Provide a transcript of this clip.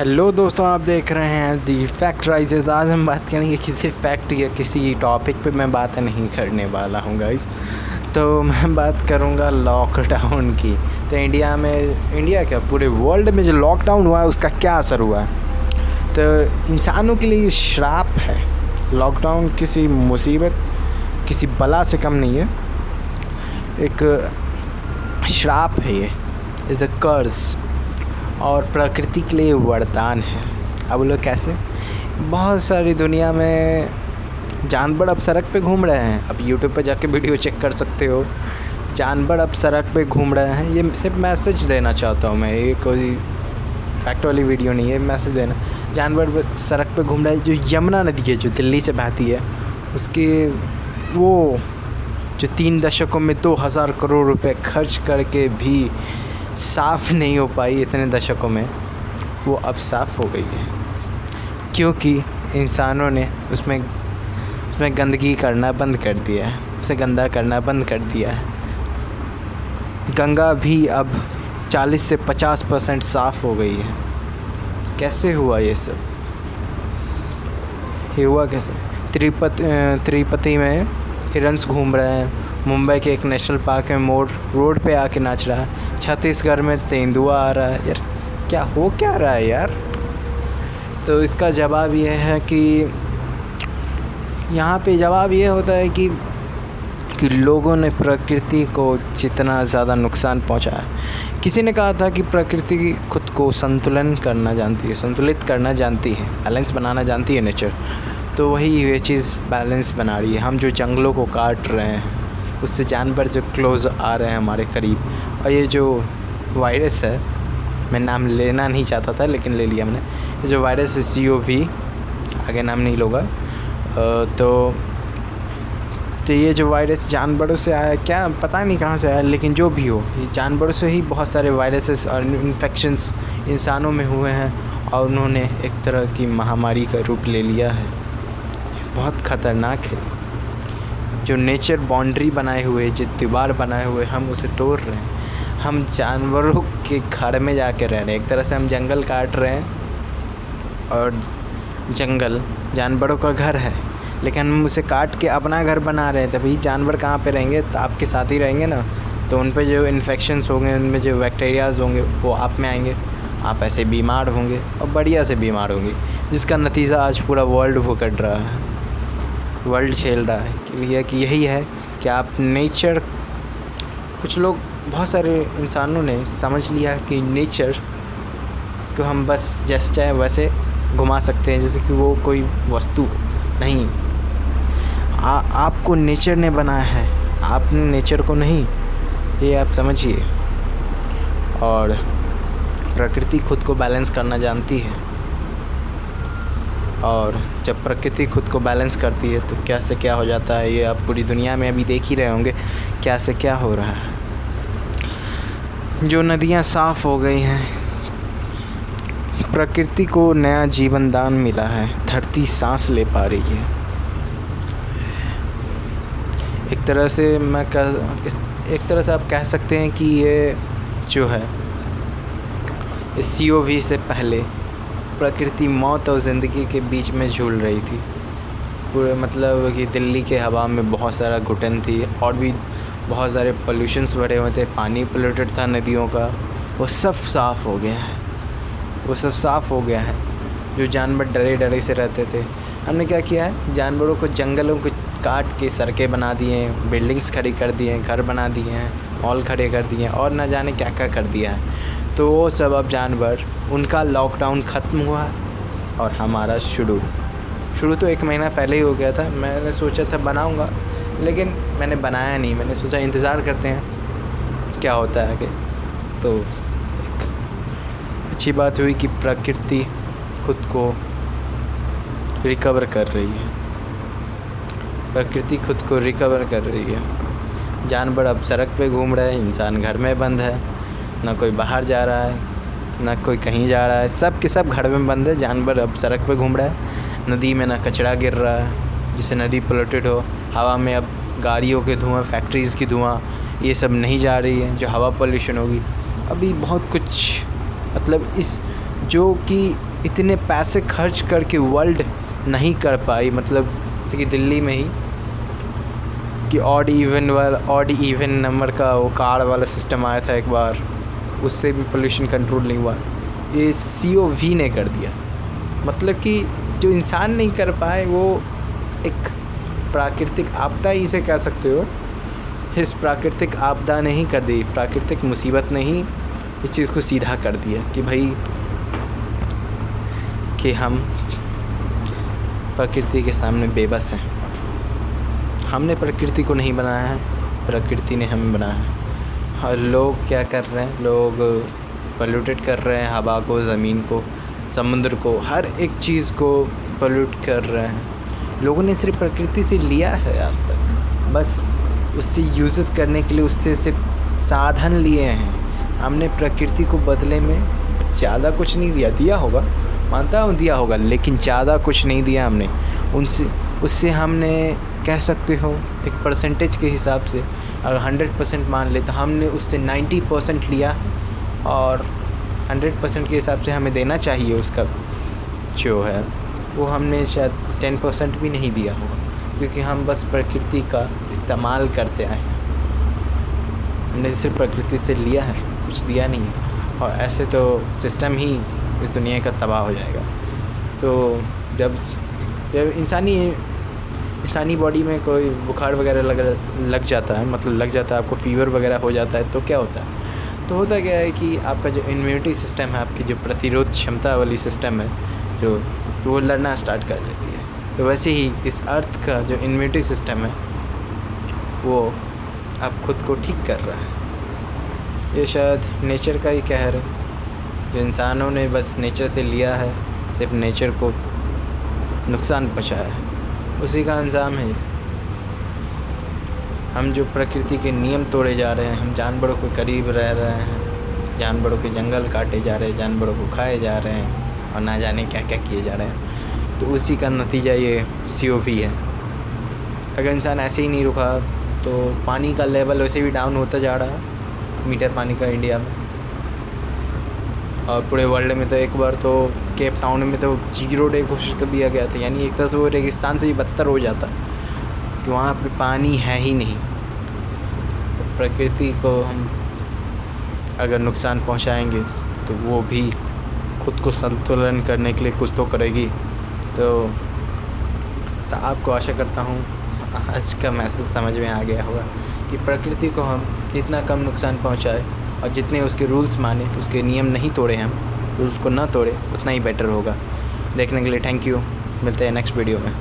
Hello दोस्तों, आप देख रहे हैं दी फैक्ट राइजेस। आज हम बात करेंगे किसी फैक्ट या किसी टॉपिक पे मैं बात नहीं करने वाला हूँ गाइस। तो मैं बात करूँगा लॉकडाउन की। तो इंडिया क्या पूरे वर्ल्ड में जो लॉकडाउन हुआ है उसका क्या असर हुआ है। तो इंसानों के लिए श्राप है लॉकडाउन। किसी मुसीबत, किसी बला से कम नहीं है, एक श्राप है। ये इज़ द कर्स और प्रकृति के लिए वरदान है। अब लोग कैसे, बहुत सारी दुनिया में जानवर अब सड़क पे घूम रहे हैं। अब यूट्यूब पे जाके वीडियो चेक कर सकते हो। जानवर अब सड़क पे घूम रहे हैं। ये सिर्फ मैसेज देना चाहता हूँ मैं, ये कोई फैक्ट वाली वीडियो नहीं है, मैसेज देना। जानवर सड़क पे घूम रहे हैं। जो यमुना नदी है जो दिल्ली से बहती है, उसके वो जो 3 दशकों में 2000 करोड़ रुपए खर्च करके भी साफ़ नहीं हो पाई, इतने दशकों में वो अब साफ़ हो गई है, क्योंकि इंसानों ने उसमें गंदगी करना बंद कर दिया है, उसे गंदा करना बंद कर दिया है। गंगा भी अब 40 से 50% साफ़ हो गई है। कैसे हुआ ये सब? ये हुआ कैसे? तिरुपति में हिरन्स घूम रहे हैं। मुंबई के एक नेशनल पार्क में मोर रोड पे आके नाच रहा है। छत्तीसगढ़ में तेंदुआ आ रहा है। यार क्या रहा है यार? तो इसका जवाब ये है कि यहाँ पे जवाब ये होता है कि लोगों ने प्रकृति को जितना ज़्यादा नुकसान पहुँचाया। किसी ने कहा था कि प्रकृति खुद को संतुलित करना जानती है, बैलेंस बनाना जानती है नेचर। तो वही ये चीज़ बैलेंस बना रही है। हम जो जंगलों को काट रहे हैं, उससे जानवर जो क्लोज़ आ रहे हैं हमारे करीब। और ये जो वायरस है, मैं नाम लेना नहीं चाहता था लेकिन ले लिया मैंने। ये जो वायरस है COV, आगे नाम नहीं लूँगा। तो ये जो वायरस जानवरों से आया, क्या पता नहीं कहाँ से आया, लेकिन जो भी हो, ये जानवरों से ही बहुत सारे वायरसेस और इन्फेक्शंस इंसानों में हुए हैं और उन्होंने एक तरह की महामारी का रूप ले लिया है। बहुत ख़तरनाक है। जो नेचर बाउंड्री बनाए हुए, जो दीवार बनाए हुए, हम उसे तोड़ रहे हैं। हम जानवरों के घर में जाके रह रहे हैं। एक तरह से हम जंगल काट रहे हैं और जंगल जानवरों का घर है, लेकिन हम उसे काट के अपना घर बना रहे हैं। तभी जानवर कहाँ पे रहेंगे? तो आपके साथ ही रहेंगे ना। तो उन पे जो इन्फेक्शंस होंगे, उनमें जो बैक्टीरियाज होंगे वो आप में आएंगे। आप ऐसे बीमार होंगे और बढ़िया से बीमार होंगे, जिसका नतीजा आज पूरा वर्ल्ड भुगत रहा है, वर्ल्ड झेल रहा है। कि यही है कि आप नेचर, कुछ लोग, बहुत सारे इंसानों ने समझ लिया कि नेचर को हम बस जैसे चाहे वैसे घुमा सकते हैं, जैसे कि वो कोई वस्तु नहीं। आपको नेचर ने बनाया है, आपने नेचर को नहीं। ये आप समझिए। और प्रकृति खुद को बैलेंस करना जानती है, और जब प्रकृति खुद को बैलेंस करती है तो क्या से क्या हो जाता है, ये आप पूरी दुनिया में अभी देख ही रहे होंगे क्या से क्या हो रहा है। जो नदियाँ साफ़ हो गई हैं, प्रकृति को नया जीवन दान मिला है, धरती सांस ले पा रही है। एक तरह से आप कह सकते हैं कि ये जो है, इस COV से पहले प्रकृति मौत और ज़िंदगी के बीच में झूल रही थी। पूरे मतलब कि दिल्ली के हवा में बहुत सारा घुटन थी, और भी बहुत सारे पोल्यूशंस भरे हुए थे, पानी पोल्यूटेड था नदियों का। वो सब साफ़ हो गया है। जो जानवर डरे से रहते थे, हमने क्या किया है, जानवरों को, जंगलों को काट के सड़कें बना दिए हैं, बिल्डिंग्स खड़ी कर दिए हैं, घर बना दिए हैं, मॉल खड़े कर दिए हैं, और न जाने क्या क्या कर दिया है। तो वो सब अब जानवर, उनका लॉकडाउन ख़त्म हुआ और हमारा शुरू तो 1 महीना पहले ही हो गया था। मैंने सोचा था बनाऊंगा, लेकिन मैंने बनाया नहीं। मैंने सोचा इंतज़ार करते हैं क्या होता है आगे। तो एक अच्छी बात हुई कि प्रकृति खुद को रिकवर कर रही है। जानवर अब सड़क पे घूम रहे हैं, इंसान घर में बंद है। ना कोई बाहर जा रहा है, ना कोई कहीं जा रहा है, सब के सब घर में बंद है। जानवर अब सड़क पे घूम रहा है। नदी में ना कचरा गिर रहा है जिससे नदी पोल्यूटेड हो। हवा में अब गाड़ियों के धुआं, फैक्ट्रीज़ की धुआं, ये सब नहीं जा रही है, जो हवा पोल्यूशन होगी। अभी बहुत कुछ, मतलब इस जो कि इतने पैसे खर्च करके वर्ल्ड नहीं कर पाई, मतलब जैसे कि दिल्ली में ही कि ऑड इवन नंबर का वो कार्ड वाला सिस्टम आया था एक बार, उससे भी पोल्यूशन कंट्रोल नहीं हुआ, ये COV ने कर दिया। मतलब कि जो इंसान नहीं कर पाए वो एक प्राकृतिक आपदा ही इसे कह सकते हो। इस प्राकृतिक आपदा ने ही कर दी, प्राकृतिक मुसीबत ने ही इस चीज़ को सीधा कर दिया कि भाई कि हम प्रकृति के सामने बेबस हैं। हमने प्रकृति को नहीं बनाया है, प्रकृति ने हमें बनाया है। और लोग क्या कर रहे हैं, लोग पोल्यूटेड कर रहे हैं हवा को, ज़मीन को, समुद्र को, हर एक चीज़ को पोल्यूट कर रहे हैं। लोगों ने सिर्फ प्रकृति से लिया है आज तक, बस उससे यूज़ करने के लिए उससे सिर्फ साधन लिए हैं। हमने प्रकृति को बदले में ज़्यादा कुछ नहीं दिया होगा, मानता हूँ दिया होगा, लेकिन ज़्यादा कुछ नहीं दिया हमने उससे हमने कह सकते हो एक परसेंटेज के हिसाब से अगर 100% मान ले तो हमने उससे 90% लिया, और 100% के हिसाब से हमें देना चाहिए उसका जो है वो हमने शायद 10% भी नहीं दिया होगा, क्योंकि हम बस प्रकृति का इस्तेमाल करते आए हैं। हमने सिर्फ प्रकृति से लिया है, कुछ दिया नहीं है, और ऐसे तो सिस्टम ही इस दुनिया का तबाह हो जाएगा। तो जब इंसानी बॉडी में कोई बुखार वगैरह लग जाता है, मतलब लग जाता है, आपको फीवर वगैरह हो जाता है, तो क्या होता है? तो होता क्या है कि आपका जो इम्यूनिटी सिस्टम है, आपकी जो प्रतिरोध क्षमता वाली सिस्टम है जो, तो वो लड़ना स्टार्ट कर देती है। तो वैसे ही इस अर्थ का जो इम्यूनिटी सिस्टम है वो अब खुद को ठीक कर रहा है। ये शायद नेचर का ही कहर है, जो इंसानों ने बस नेचर से लिया है, सिर्फ नेचर को नुकसान पहुंचाया है, उसी का अंजाम है। हम जो प्रकृति के नियम तोड़े जा रहे हैं, हम जानवरों के करीब रह रहे हैं, जानवरों के जंगल काटे जा रहे हैं, जानवरों को खाए जा रहे हैं, और ना जाने क्या क्या किए जा रहे हैं, तो उसी का नतीजा ये COV है। अगर इंसान ऐसे ही नहीं रुका तो पानी का लेवल वैसे भी डाउन होता जा रहा है, मीटर पानी का इंडिया में, और पूरे वर्ल्ड में। तो एक बार तो केप टाउन में तो 0 डे घोषित कर दिया गया था, यानी एक तरह से वो रेगिस्तान से भी बदतर हो जाता कि वहाँ पे पानी है ही नहीं। तो प्रकृति को हम अगर नुकसान पहुँचाएंगे तो वो भी खुद को संतुलन करने के लिए कुछ तो करेगी। तो आपको आशा करता हूँ आज का मैसेज समझ में आ गया होगा कि प्रकृति को हम जितना कम नुकसान पहुँचाए और जितने उसके रूल्स माने, उसके नियम नहीं तोड़े, हम रूल्स को ना तोड़े, उतना ही बेटर होगा। देखने के लिए थैंक यू। मिलते हैं नेक्स्ट वीडियो में।